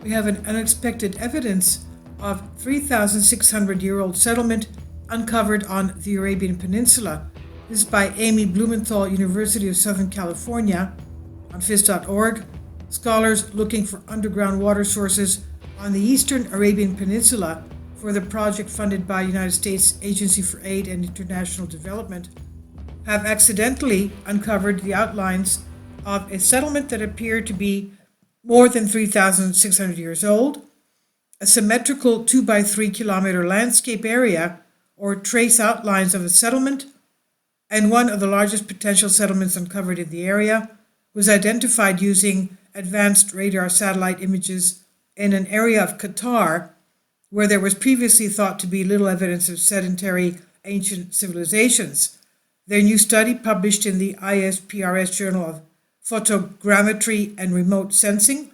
we have an unexpected evidence of 3,600-year-old settlement uncovered on the Arabian Peninsula. This is by Amy Blumenthal, University of Southern California, on phys.org. Scholars looking for underground water sources on the eastern Arabian Peninsula for the project funded by United States Agency for Aid and International Development have accidentally uncovered the outlines of a settlement that appeared to be more than 3,600 years old, a symmetrical 2 by 3 kilometer landscape area or trace outlines of a settlement, and one of the largest potential settlements uncovered in the area was identified using advanced radar satellite images in an area of Qatar where there was previously thought to be little evidence of sedentary ancient civilizations. Their new study, published in the ISPRS Journal of Photogrammetry and Remote Sensing,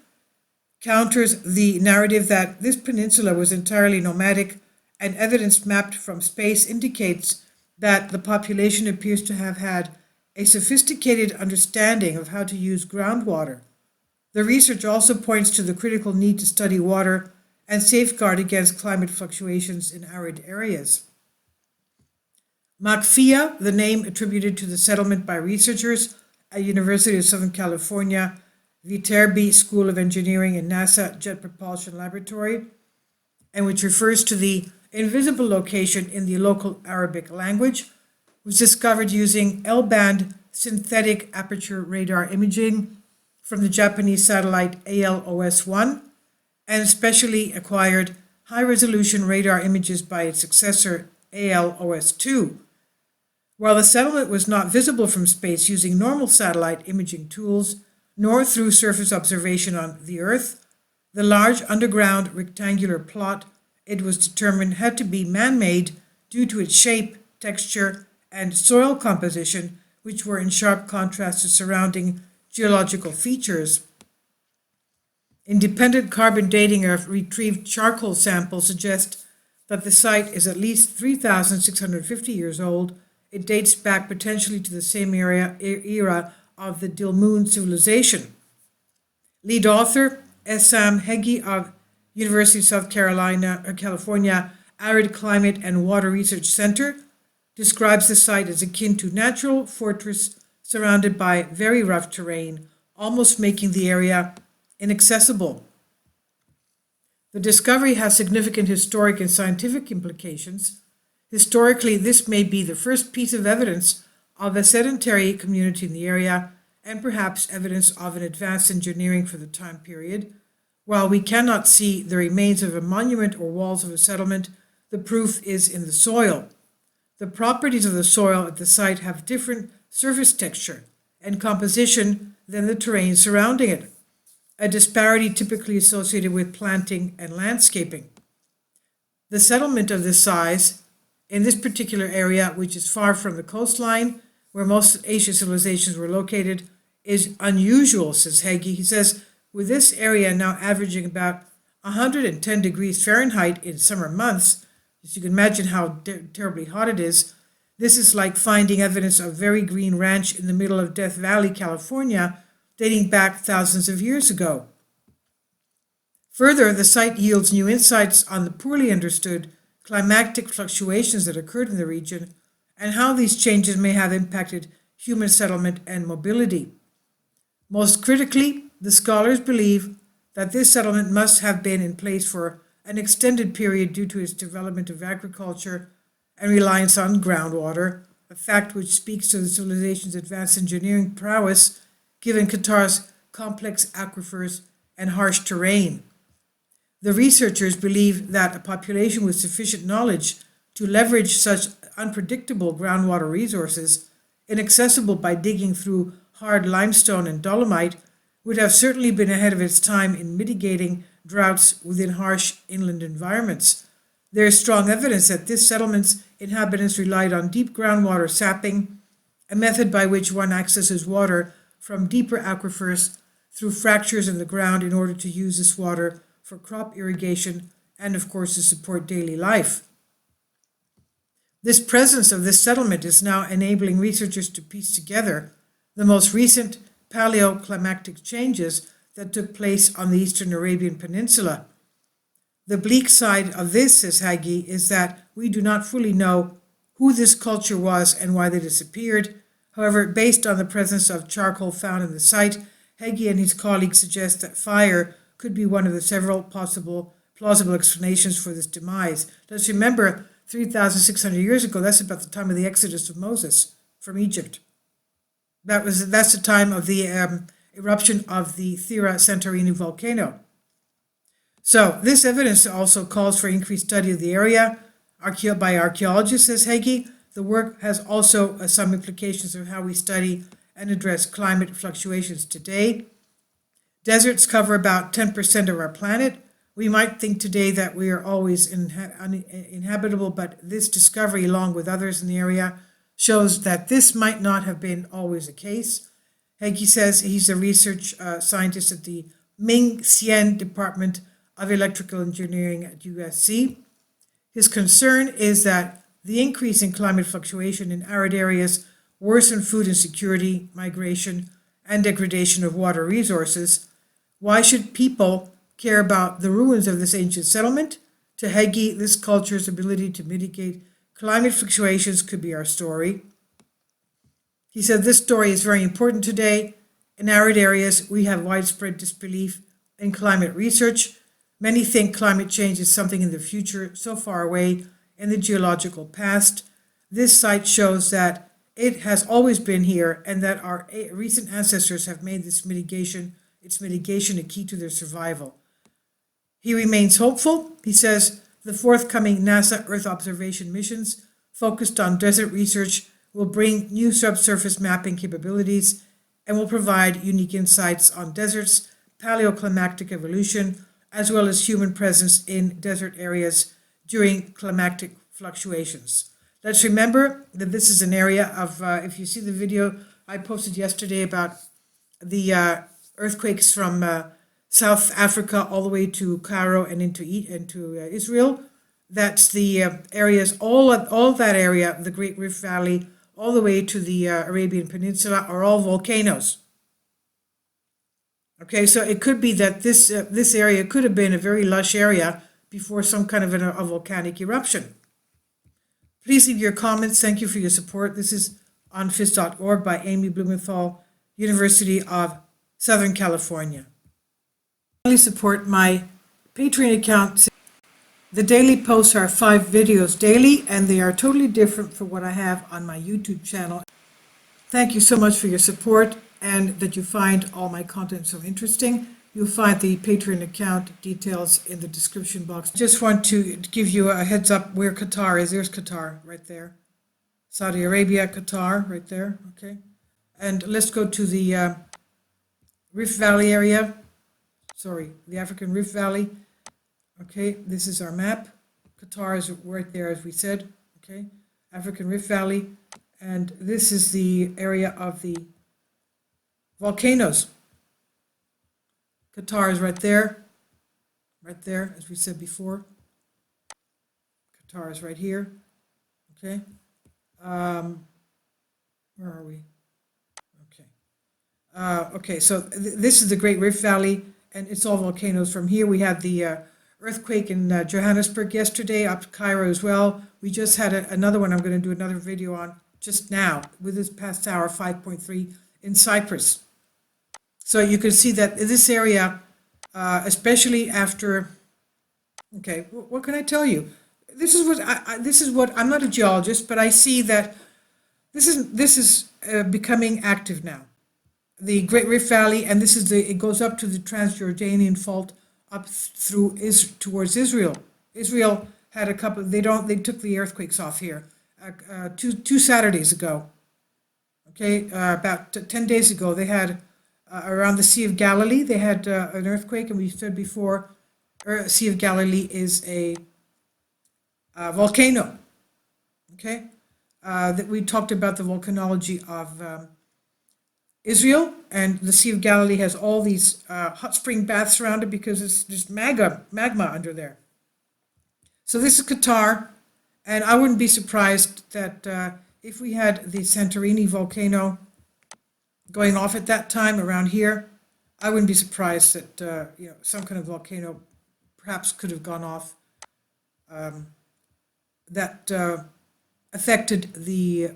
counters the narrative that this peninsula was entirely nomadic, and evidence mapped from space indicates that the population appears to have had a sophisticated understanding of how to use groundwater. The research also points to the critical need to study water and safeguard against climate fluctuations in arid areas. Makfia, the name attributed to the settlement by researchers at University of Southern California, Viterbi School of Engineering and NASA Jet Propulsion Laboratory, and which refers to the invisible location in the local Arabic language, was discovered using L-band synthetic aperture radar imaging from the Japanese satellite ALOS-1 and especially acquired high-resolution radar images by its successor ALOS-2. While the settlement was not visible from space using normal satellite imaging tools, nor through surface observation on the Earth, the large underground rectangular plot, it was determined, had to be man-made due to its shape, texture, and soil composition, which were in sharp contrast to surrounding geological features. Independent carbon dating of retrieved charcoal samples suggests that the site is at least 3,650 years old. It dates back potentially to the same era of the Dilmun civilization. Lead author Essam Hegyi of University of South California Arid Climate and Water Research Center describes the site as akin to natural fortress surrounded by very rough terrain, almost making the area inaccessible. The discovery has significant historic and scientific implications. Historically, this may be the first piece of evidence of a sedentary community in the area, and perhaps evidence of an advanced engineering for the time period. While we cannot see the remains of a monument or walls of a settlement, the proof is in the soil. The properties of the soil at the site have different surface texture and composition than the terrain surrounding it, a disparity typically associated with planting and landscaping. The settlement of this size in this particular area, which is far from the coastline, where most ancient civilizations were located, is unusual, says Hegyi. He says, with this area now averaging about 110 degrees Fahrenheit in summer months, as you can imagine how terribly hot it is, this is like finding evidence of a very green ranch in the middle of Death Valley, California, dating back thousands of years ago. Further, the site yields new insights on the poorly understood climatic fluctuations that occurred in the region and how these changes may have impacted human settlement and mobility. Most critically, the scholars believe that this settlement must have been in place for an extended period due to its development of agriculture and reliance on groundwater, a fact which speaks to the civilization's advanced engineering prowess given Qatar's complex aquifers and harsh terrain. The researchers believe that a population with sufficient knowledge to leverage such unpredictable groundwater resources, inaccessible by digging through hard limestone and dolomite, would have certainly been ahead of its time in mitigating droughts within harsh inland environments. There is strong evidence that this settlement's inhabitants relied on deep groundwater sapping, a method by which one accesses water from deeper aquifers through fractures in the ground in order to use this water for crop irrigation and, of course, to support daily life. This presence of this settlement is now enabling researchers to piece together the most recent paleoclimatic changes that took place on the eastern Arabian Peninsula. The bleak side of this, says Hagi, is that we do not fully know who this culture was and why they disappeared. However, based on the presence of charcoal found in the site, Hagi and his colleagues suggest that fire could be one of the several plausible explanations for this demise. Let's remember, 3,600 years ago, that's about the time of the exodus of Moses from Egypt. That's the time of the eruption of the Thera Santorini volcano. So this evidence also calls for increased study of the area by archaeologists, says Hagi. The work has also some implications of how we study and address climate fluctuations today. Deserts cover about 10% of our planet. We might think today that we are always uninhabitable, but this discovery, along with others in the area, shows that this might not have been always the case. Hagi says he's a research scientist at the Ming Xian Department of Electrical Engineering at USC. His concern is that the increase in climate fluctuation in arid areas worsen food insecurity, migration, and degradation of water resources. Why should people care about the ruins of this ancient settlement? To Hagi, this culture's ability to mitigate climate fluctuations could be our story. He said this story is very important today. In arid areas, we have widespread disbelief in climate research. Many think climate change is something in the future, so far away in the geological past. This site shows that it has always been here and that our recent ancestors have made its mitigation a key to their survival. He remains hopeful. He says the forthcoming NASA Earth observation missions focused on desert research will bring new subsurface mapping capabilities and will provide unique insights on deserts, paleoclimatic evolution, as well as human presence in desert areas during climatic fluctuations. Let's remember that this is an area of, if you see the video I posted yesterday about the earthquakes from South Africa all the way to Cairo and into Israel, that's the areas, all of that area, the Great Rift Valley, all the way to the Arabian Peninsula, are all volcanoes. Okay, so it could be that this area could have been a very lush area before some kind of a volcanic eruption. Please leave your comments. Thank you for your support. This is on FIS.org by Amy Blumenthal, University of Southern California. Please support my Patreon account. The daily posts are 5 videos daily, and they are totally different from what I have on my YouTube channel. Thank you so much for your support and that you find all my content so interesting. You'll find the Patreon account details in the description box. Just want to give you a heads up where Qatar is. There's Qatar right there. Saudi Arabia, Qatar right there. Okay. And let's go to the Rift Valley area. Sorry, the African Rift Valley. Okay, this is our map. Qatar is right there, as we said. Okay, African Rift Valley. And this is the area of the volcanoes. Qatar is right there, as we said before. Qatar is right here. Okay. Where are we? Okay. Okay, so this is the Great Rift Valley, and it's all volcanoes. From here, we had the earthquake in Johannesburg yesterday, up to Cairo as well. We just had another one I'm going to do another video on just now, with this past hour, 5.3 in Cyprus. So you can see that this area, especially after, okay, what can I tell you? This is what I'm not a geologist, but I see that this is becoming active now. The Great Rift Valley, and it goes up to the Transjordanian Fault, up through towards Israel. Israel had a couple. They took the earthquakes off here two Saturdays ago. Okay, about 10 days ago, they had. Around the Sea of Galilee, they had an earthquake, and we said before, Sea of Galilee is a volcano. Okay, that we talked about the volcanology of Israel, and the Sea of Galilee has all these hot spring baths around it because it's just magma under there. So this is Qatar, and I wouldn't be surprised that if we had the Santorini volcano going off at that time around here, I wouldn't be surprised that, some kind of volcano perhaps could have gone off that affected the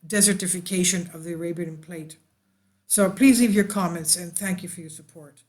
desertification of the Arabian plate. So please leave your comments and thank you for your support.